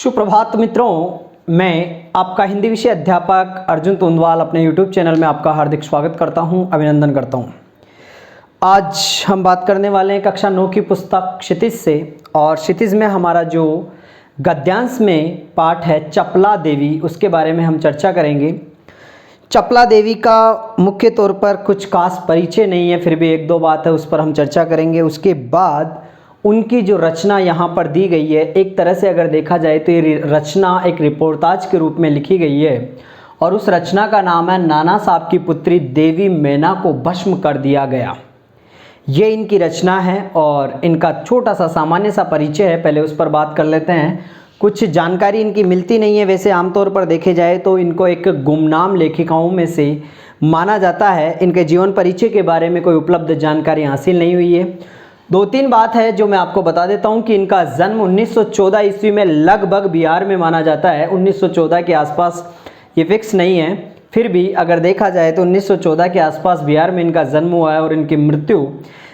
सुप्रभात मित्रों, मैं आपका हिंदी विषय अध्यापक अर्जुन तोंदवाल अपने YouTube चैनल में आपका हार्दिक स्वागत करता हूं, अभिनंदन करता हूं। आज हम बात करने वाले हैं कक्षा 9 की पुस्तक क्षितिज से। और क्षितिज में हमारा जो गद्यांश में पाठ है चपला देवी, उसके बारे में हम चर्चा करेंगे। चपला देवी का मुख्य तौर पर कुछ खास परिचय नहीं है, फिर भी एक दो बात है उस पर हम चर्चा करेंगे। उसके बाद उनकी जो रचना यहाँ पर दी गई है, एक तरह से अगर देखा जाए तो ये रचना एक रिपोर्टाज के रूप में लिखी गई है और उस रचना का नाम है नाना साहब की पुत्री देवी मैना को भस्म कर दिया गया। ये इनकी रचना है और इनका छोटा सा सामान्य सा परिचय है, पहले उस पर बात कर लेते हैं। कुछ जानकारी इनकी मिलती नहीं है, वैसे आमतौर पर देखे जाए तो इनको एक गुमनाम लेखिकाओं में से माना जाता है। इनके जीवन परिचय के बारे में कोई उपलब्ध जानकारी हासिल नहीं हुई है। दो तीन बात है जो मैं आपको बता देता हूं कि इनका जन्म 1914 ईस्वी में लगभग बिहार में माना जाता है। 1914 के आसपास, ये फिक्स नहीं है, फिर भी अगर देखा जाए तो 1914 के आसपास बिहार में इनका जन्म हुआ है और इनकी मृत्यु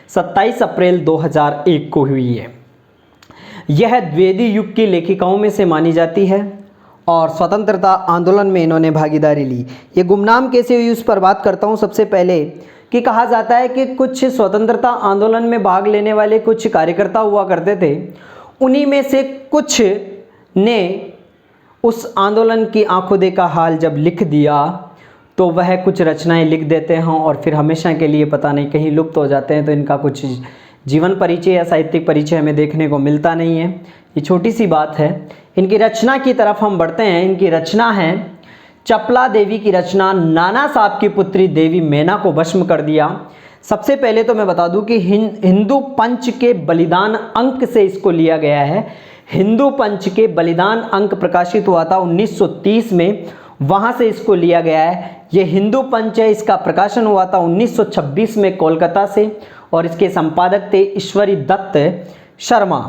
27 अप्रैल 2001 को हुई है। यह द्विवेदी युग की लेखिकाओं में से मानी जाती है और स्वतंत्रता आंदोलन में इन्होंने भागीदारी ली। ये गुमनाम कैसे हुई उस पर बात करता हूँ। सबसे पहले कि कहा जाता है कि कुछ स्वतंत्रता आंदोलन में भाग लेने वाले कुछ कार्यकर्ता हुआ करते थे, उन्हीं में से कुछ ने उस आंदोलन की आंखों देखा हाल जब लिख दिया तो वह कुछ रचनाएं लिख देते हैं और फिर हमेशा के लिए पता नहीं कहीं लुप्त हो जाते हैं। तो इनका कुछ जीवन परिचय या साहित्यिक परिचय हमें देखने को मिलता नहीं है। ये छोटी सी बात है। इनकी रचना की तरफ हम बढ़ते हैं। इनकी रचना है चपला देवी की रचना नाना साहब की पुत्री देवी मैना को भस्म कर दिया। सबसे पहले तो मैं बता दूं कि हिंदू पंच के बलिदान अंक से इसको लिया गया है। हिंदू पंच के बलिदान अंक प्रकाशित हुआ था 1930 में, वहां से इसको लिया गया है। ये हिंदू पंच है, इसका प्रकाशन हुआ था 1926 में कोलकाता से और इसके संपादक थे ईश्वरी दत्त शर्मा।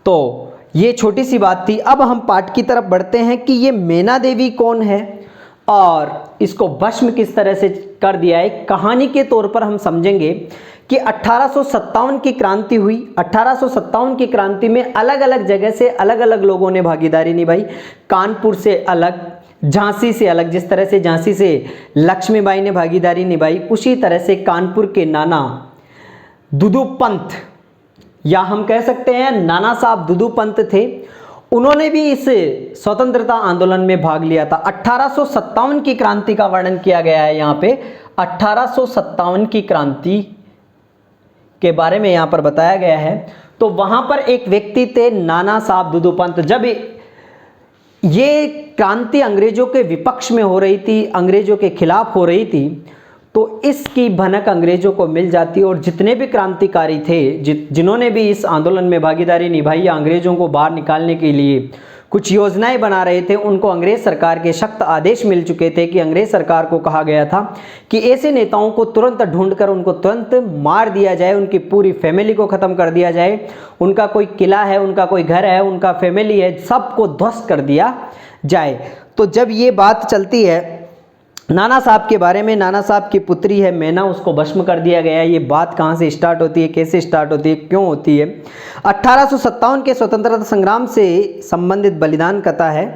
तो ये छोटी सी बात थी। अब हम पाठ की तरफ बढ़ते हैं कि ये मैना देवी कौन है और इसको भस्म किस तरह से कर दिया है। कहानी के तौर पर हम समझेंगे कि 1857 की क्रांति हुई। 1857 की क्रांति में अलग अलग जगह से अलग अलग लोगों ने भागीदारी निभाई। कानपुर से अलग, झांसी से अलग। जिस तरह से झांसी से लक्ष्मीबाई ने भागीदारी निभाई, उसी तरह से कानपुर के नाना दुदू पंत, या हम कह सकते हैं नाना साहब दुदू पंत थे, उन्होंने भी इस स्वतंत्रता आंदोलन में भाग लिया था। 1857 की क्रांति का वर्णन किया गया है यहाँ पे। 1857 की क्रांति के बारे में यहाँ पर बताया गया है। तो वहां पर एक व्यक्ति थे नाना साहब दुदू पंत। जब ये क्रांति अंग्रेजों के विपक्ष में हो रही थी, अंग्रेजों के खिलाफ हो रही थी, तो इसकी भनक अंग्रेजों को मिल जाती और जितने भी क्रांतिकारी थे, जिन्होंने भी इस आंदोलन में भागीदारी निभाई या अंग्रेजों को बाहर निकालने के लिए कुछ योजनाएं बना रहे थे, उनको अंग्रेज सरकार के सख्त आदेश मिल चुके थे कि अंग्रेज सरकार को कहा गया था कि ऐसे नेताओं को तुरंत ढूंढकर उनको तुरंत मार दिया जाए, उनकी पूरी फैमिली को ख़त्म कर दिया जाए। उनका कोई किला है, उनका कोई घर है, उनका फैमिली है, सबको ध्वस्त कर दिया जाए। तो जब ये बात चलती है नाना साहब के बारे में, नाना साहब की पुत्री है मैना, उसको भस्म कर दिया गया। ये बात कहाँ से स्टार्ट होती है, कैसे स्टार्ट होती है, क्यों होती है? 1857 के स्वतंत्रता संग्राम से संबंधित बलिदान कथा है।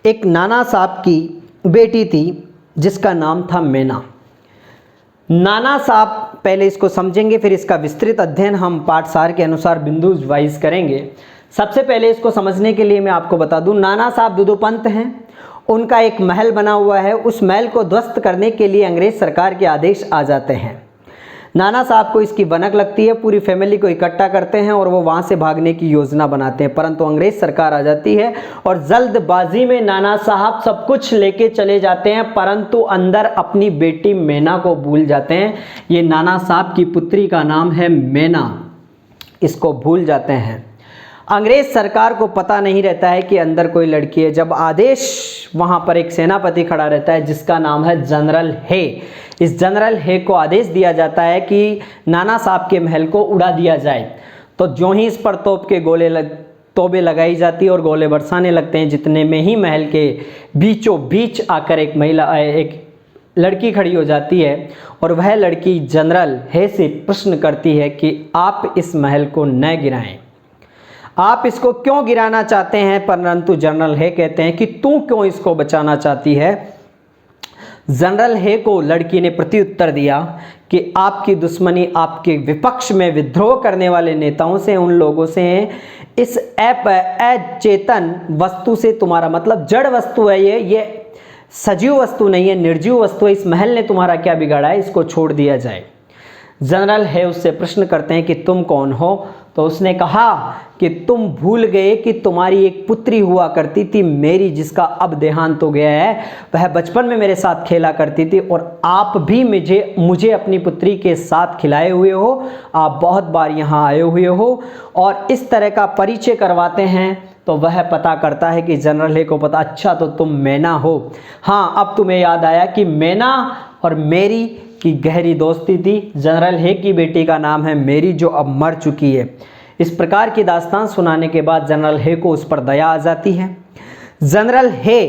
एक नाना साहब की बेटी थी जिसका नाम था मैना। नाना साहब, पहले इसको समझेंगे, फिर इसका विस्तृत अध्ययन हम पाठसार के अनुसार बिंदु वाइज करेंगे। सबसे पहले इसको समझने के लिए मैं आपको बता दूं, नाना साहब दुदू पंत हैं। उनका एक महल बना हुआ है, उस महल को ध्वस्त करने के लिए अंग्रेज सरकार के आदेश आ जाते हैं। नाना साहब को इसकी भनक लगती है, पूरी फैमिली को इकट्ठा करते हैं और वो वहाँ से भागने की योजना बनाते हैं, परंतु अंग्रेज सरकार आ जाती है और जल्दबाजी में नाना साहब सब कुछ लेके चले जाते हैं, परंतु अंदर अपनी बेटी मैना को भूल जाते हैं। ये नाना साहब की पुत्री का नाम है मैना, इसको भूल जाते हैं। अंग्रेज सरकार को पता नहीं रहता है कि अंदर कोई लड़की है। जब आदेश, वहाँ पर एक सेनापति खड़ा रहता है जिसका नाम है जनरल हे। इस जनरल हे को आदेश दिया जाता है कि नाना साहब के महल को उड़ा दिया जाए। तो जो ही इस पर तोबे लगाई जाती है और गोले बरसाने लगते हैं, जितने में ही महल के बीचों बीच आकर एक लड़की खड़ी हो जाती है और वह लड़की जनरल हे से प्रश्न करती है कि आप इस महल को न गिराएं। आप इसको क्यों गिराना चाहते हैं? परंतु जनरल हे कहते हैं कि तू क्यों इसको बचाना चाहती है? जनरल हे को लड़की ने प्रत्युत्तर दिया कि आपकी दुश्मनी आपके विपक्ष में विद्रोह करने वाले नेताओं से, उन लोगों से है। इस अचेतन वस्तु से तुम्हारा मतलब जड़ वस्तु है, ये सजीव वस्तु नहीं है, निर्जीव वस्तु है। इस महल ने तुम्हारा क्या बिगाड़ा है? इसको छोड़ दिया जाए। जनरल है उससे प्रश्न करते हैं कि तुम कौन हो? तो उसने कहा कि तुम भूल गए कि तुम्हारी एक पुत्री हुआ करती थी मेरी, जिसका अब देहांत हो गया है। वह बचपन में मेरे साथ खेला करती थी और आप भी मुझे अपनी पुत्री के साथ खिलाए हुए हो। आप बहुत बार यहाँ आए हुए हो और इस तरह का परिचय करवाते हैं। तो वह पता करता है कि जनरल हे को पता, अच्छा तो तुम मैना हो। हाँ, अब तुम्हें याद आया कि मैना और मेरी की गहरी दोस्ती थी। जनरल हे की बेटी का नाम है मेरी, जो अब मर चुकी है। इस प्रकार की दास्तान सुनाने के बाद जनरल हे को उस पर दया आ जाती है। जनरल हे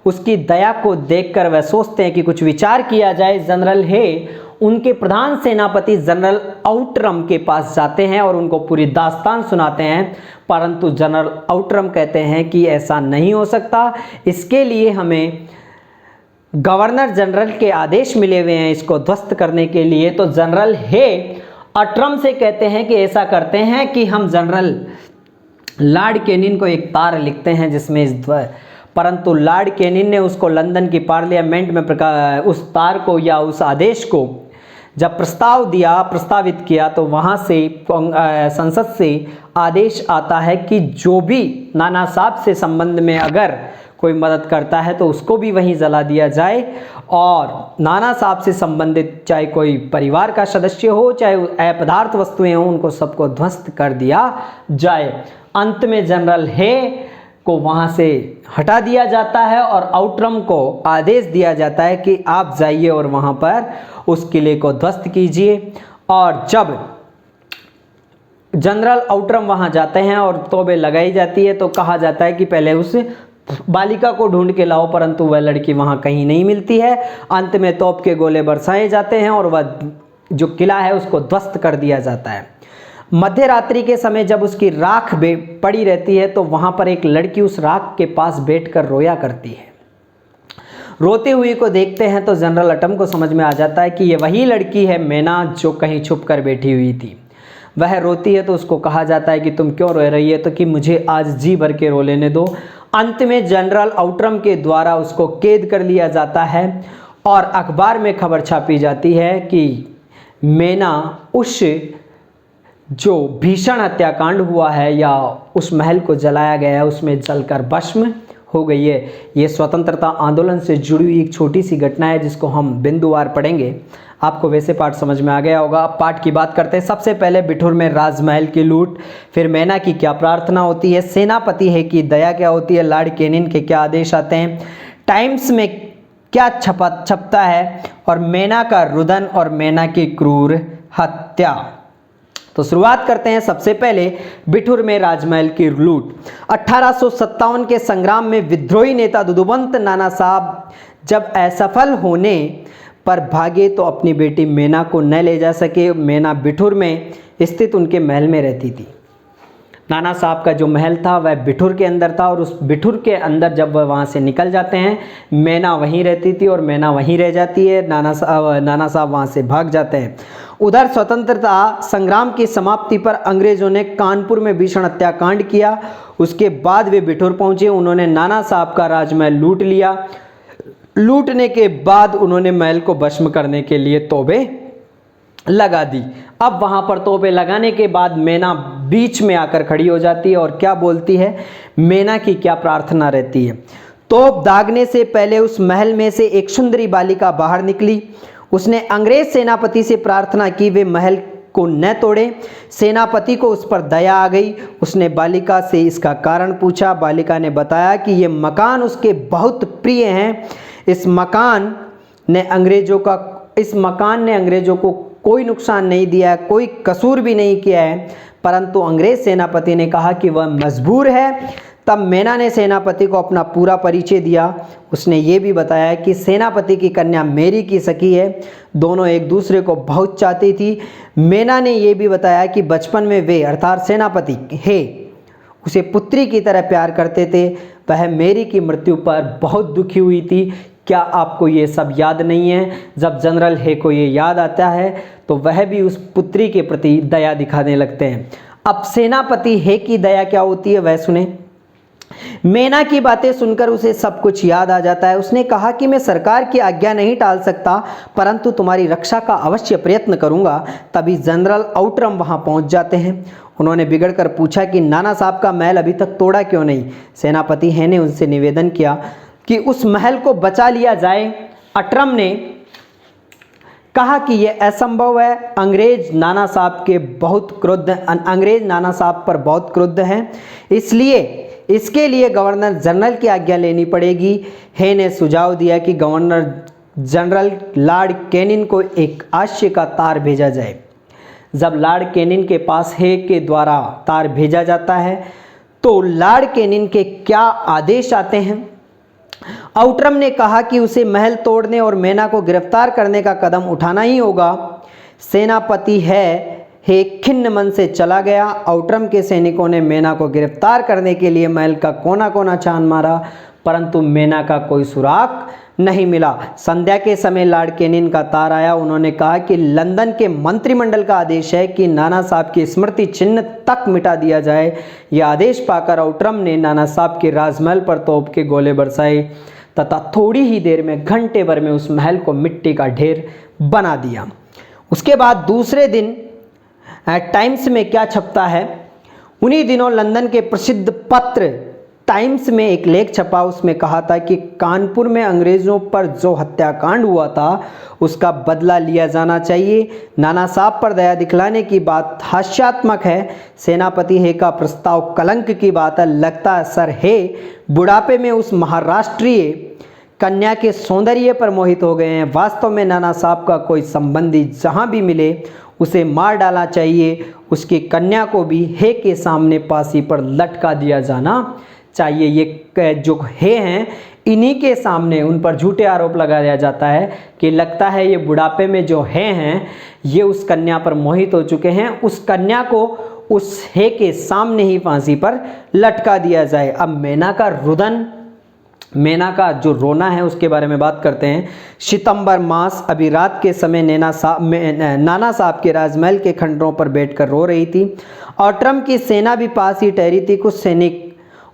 उसकी दया को देखकर वह सोचते हैं कि कुछ विचार किया जाए। जनरल हे उनके प्रधान सेनापति जनरल आउटरम के पास जाते हैं और उनको पूरी दास्तान सुनाते हैं। परंतु जनरल आउटरम कहते हैं कि ऐसा नहीं हो सकता, इसके लिए हमें गवर्नर जनरल के आदेश मिले हुए हैं इसको ध्वस्त करने के लिए। तो जनरल हे अट्रम से कहते हैं कि ऐसा करते हैं कि हम जनरल लॉर्ड कैनिंग को एक तार लिखते हैं जिसमें इस परंतु लॉर्ड कैनिंग ने उसको लंदन की पार्लियामेंट में उस तार को या उस आदेश को जब प्रस्तावित किया तो वहाँ से संसद से आदेश आता है कि जो भी नाना साहब से संबंध में अगर कोई मदद करता है तो उसको भी वहीं जला दिया जाए और नाना साहब से संबंधित चाहे कोई परिवार का सदस्य हो चाहे अपदार्थ वस्तुएं हों उनको सबको ध्वस्त कर दिया जाए। अंत में जनरल हे को वहाँ से हटा दिया जाता है और आउटरम को आदेश दिया जाता है कि आप जाइए और वहाँ पर उस किले को ध्वस्त कीजिए। और जब जनरल आउटरम वहाँ जाते हैं और तोबे लगाई जाती है तो कहा जाता है कि पहले उस बालिका को ढूंढ के लाओ, परंतु वह लड़की वहाँ कहीं नहीं मिलती है। अंत में तोप के गोले बरसाए जाते हैं और वह जो किला है उसको ध्वस्त कर दिया जाता है। मध्य रात्रि के समय जब उसकी राख पड़ी रहती है तो वहाँ पर एक लड़की उस राख के पास बैठकर रोया करती है। रोते हुए को देखते हैं तो जनरल अटम को समझ में आ जाता है कि ये वही लड़की है मैना जो कहीं छुप कर बैठी हुई थी। वह रोती है तो उसको कहा जाता है कि तुम क्यों रो रही है? तो कि मुझे आज जी भर के रो लेने दो। अंत में जनरल आउटरम के द्वारा उसको कैद कर लिया जाता है और अखबार में खबर छापी जाती है कि मैना उस जो भीषण हत्याकांड हुआ है या उस महल को जलाया गया है उसमें जलकर भस्म हो गई है। ये स्वतंत्रता आंदोलन से जुड़ी हुई एक छोटी सी घटना है जिसको हम बिंदुवार पढ़ेंगे। आपको वैसे पाठ समझ में आ गया होगा। अब पाठ की बात करते हैं। सबसे पहले बिठूर में राजमहल की लूट, फिर मैना की क्या प्रार्थना होती है, सेनापति है की दया क्या होती है, लॉर्ड कैनिंग के क्या आदेश आते हैं, टाइम्स में क्या छपता है और मैना का रुदन और मैना की क्रूर हत्या। तो शुरुआत करते हैं सबसे पहले बिठूर में राजमहल की लूट। 1857 के संग्राम में विद्रोही नेता दुदुबंत नाना साहब जब असफल होने पर भागे तो अपनी बेटी मैना को न ले जा सके। मैना बिठूर में स्थित उनके महल में रहती थी। नाना साहब का जो महल था वह बिठूर के अंदर था और उस बिठूर के अंदर जब वह वहाँ से निकल जाते हैं मैना वहीं रहती थी और मैना वहीं रह जाती है। नाना साहब वहाँ से भाग जाते हैं। उधर स्वतंत्रता संग्राम की समाप्ति पर अंग्रेजों ने कानपुर में भीषण हत्याकांड किया। उसके बाद वे बिठूर पहुँचे। उन्होंने नाना साहब का राजमहल लूट लिया। लूटने के बाद उन्होंने महल को भस्म करने के लिए तोबे लगा दी। अब वहाँ पर तोबे लगाने के बाद मैना बीच में आकर खड़ी हो जाती है और क्या बोलती है, मैना की क्या प्रार्थना रहती है। तोप दागने से पहले उस महल में से एक सुंदरी बालिका बाहर निकली। उसने अंग्रेज सेनापति से प्रार्थना की वे महल को न तोड़े। सेनापति को उस पर दया आ गई। उसने बालिका से इसका कारण पूछा। बालिका ने बताया कि ये मकान उसके बहुत प्रिय हैं। इस मकान ने अंग्रेजों को कोई नुकसान नहीं दिया, कोई कसूर भी नहीं किया है, परंतु अंग्रेज सेनापति ने कहा कि वह मजबूर है। तब मैना ने सेनापति को अपना पूरा परिचय दिया। उसने ये भी बताया कि सेनापति की कन्या मेरी की सखी है, दोनों एक दूसरे को बहुत चाहती थी। मैना ने ये भी बताया कि बचपन में वे अर्थात सेनापति है उसे पुत्री की तरह प्यार करते थे। वह मेरी की मृत्यु पर बहुत दुखी हुई थी। क्या आपको ये सब याद नहीं है? जब जनरल हे को ये याद आता है तो वह भी उस पुत्री के प्रति दया दिखाने लगते हैं। अब सेनापति हे की दया क्या होती है वह सुने। मेना की बातें सुनकर उसे सब कुछ याद आ जाता है। उसने कहा कि मैं सरकार की आज्ञा नहीं टाल सकता, परंतु तुम्हारी रक्षा का अवश्य प्रयत्न करूंगा। तभी जनरल आउटरम वहां पहुंच जाते हैं। उन्होंने बिगड़कर पूछा कि नाना साहब का महल अभी तक तोड़ा क्यों नहीं। सेनापति हे ने उनसे निवेदन किया कि उस महल को बचा लिया जाए। अटरम ने कहा कि यह असंभव है। अंग्रेज नाना साहब पर बहुत क्रुद्ध हैं, इसलिए इसके लिए गवर्नर जनरल की आज्ञा लेनी पड़ेगी। हे ने सुझाव दिया कि गवर्नर जनरल लॉर्ड कैनिन को एक आश्य का तार भेजा जाए। जब लॉर्ड कैनिन के पास हे के द्वारा तार भेजा जाता है तो लॉर्ड कैनिन के क्या आदेश आते हैं। आउटरम ने कहा कि उसे महल तोड़ने और मेना को गिरफ्तार करने का कदम उठाना ही होगा। सेनापति हे खिन्न मन से चला गया। आउटरम के सैनिकों ने मेना को गिरफ्तार करने के लिए महल का कोना कोना छान मारा, परंतु मेना का कोई सुराग नहीं मिला। संध्या के समय लॉर्ड कैनिन का तार आया। उन्होंने कहा कि लंदन के मंत्रिमंडल का आदेश है कि नाना साहब की स्मृति चिन्ह तक मिटा दिया जाए। यह आदेश पाकर आउटरम ने नाना साहब के राजमहल पर तोप के गोले बरसाए तथा थोड़ी ही देर में, घंटे भर में उस महल को मिट्टी का ढेर बना दिया। उसके बाद दूसरे दिन टाइम्स में क्या छपता है। उन्हीं दिनों लंदन के प्रसिद्ध पत्र टाइम्स में एक लेख छपा। उसमें कहा था कि कानपुर में अंग्रेजों पर जो हत्याकांड हुआ था उसका बदला लिया जाना चाहिए। नाना साहब पर दया दिखलाने की बात हास्यात्मक है। सेनापति हे का प्रस्ताव कलंक की बात है। लगता है सर हे बुढ़ापे में उस महाराष्ट्रीय कन्या के सौंदर्य पर मोहित हो गए हैं। वास्तव में नाना साहब का कोई संबंधी जहां भी मिले उसे मार डालना चाहिए। उसकी कन्या को भी हे के सामने फांसी पर लटका दिया जाना चाहिए। ये जो हे हैं इन्हीं के सामने उन पर झूठे आरोप लगाया जाता है कि लगता है ये बुढ़ापे में जो हे हैं ये उस कन्या पर मोहित हो चुके हैं। उस कन्या को उस हे के सामने ही फांसी पर लटका दिया जाए। अब मेना का जो रोना है उसके बारे में बात करते हैं। सितंबर मास, अभी रात के समय नाना साहब के राजमहल के खंडरों पर बैठकर रो रही थी। आउटरम की सेना भी पास ही ठहरी थी। कुछ सैनिक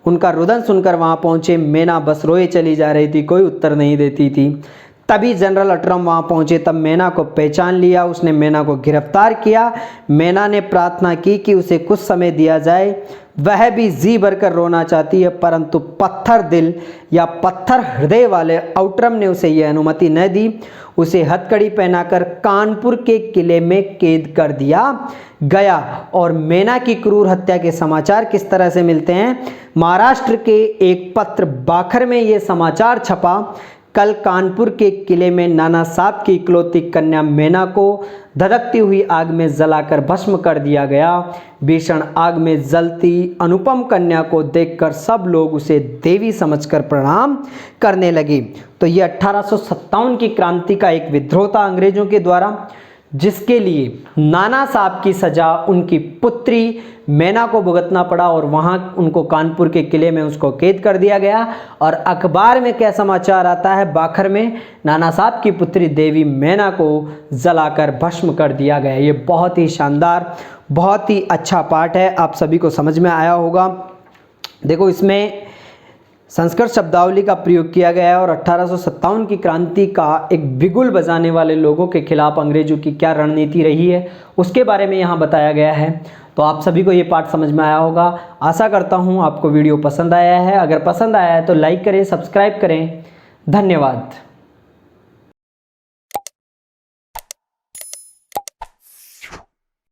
उनका रुदन सुनकर वहां पहुंचे। मेना बस रोए चली जा रही थी, कोई उत्तर नहीं देती थी। तभी जनरल आउटरम वहां पहुंचे। तब मेना को पहचान लिया। उसने मेना को गिरफ्तार किया। मेना ने प्रार्थना की कि उसे कुछ समय दिया जाए। वह भी जी भरकर रोना चाहती है, परंतु पत्थर दिल या पत्थर हृदय वाले आउटरम ने उसे यह अनुमति न दी। उसे हथकड़ी पहनाकर कानपुर के किले में कैद कर दिया गया। और मेना की क्रूर हत्या के समाचार किस तरह से मिलते हैं। महाराष्ट्र के एक पत्र बाखर में यह समाचार छपा। कल कानपुर के किले में नाना साहब की इकलौती कन्या मेना को धधकती हुई आग में जलाकर भस्म कर दिया गया। भीषण आग में जलती अनुपम कन्या को देखकर सब लोग उसे देवी समझकर प्रणाम करने लगे। तो ये 1857 की क्रांति का एक विद्रोह था अंग्रेजों के द्वारा, जिसके लिए नाना साहब की सजा उनकी पुत्री मेना को भुगतना पड़ा और वहां उनको कानपुर के किले में उसको कैद कर दिया गया। और अखबार में क्या समाचार आता है, बाखर में नाना साहब की पुत्री देवी मेना को जलाकर भस्म कर दिया गया। ये बहुत ही शानदार, बहुत ही अच्छा पाठ है, आप सभी को समझ में आया होगा। देखो इसमें संस्कृत शब्दावली का प्रयोग किया गया है और 1857 की क्रांति का एक बिगुल बजाने वाले लोगों के खिलाफ अंग्रेजों की क्या रणनीति रही है उसके बारे में यहाँ बताया गया है। तो आप सभी को ये पाठ समझ में आया होगा। आशा करता हूँ आपको वीडियो पसंद आया है। अगर पसंद आया है तो लाइक करें, सब्सक्राइब करें। धन्यवाद।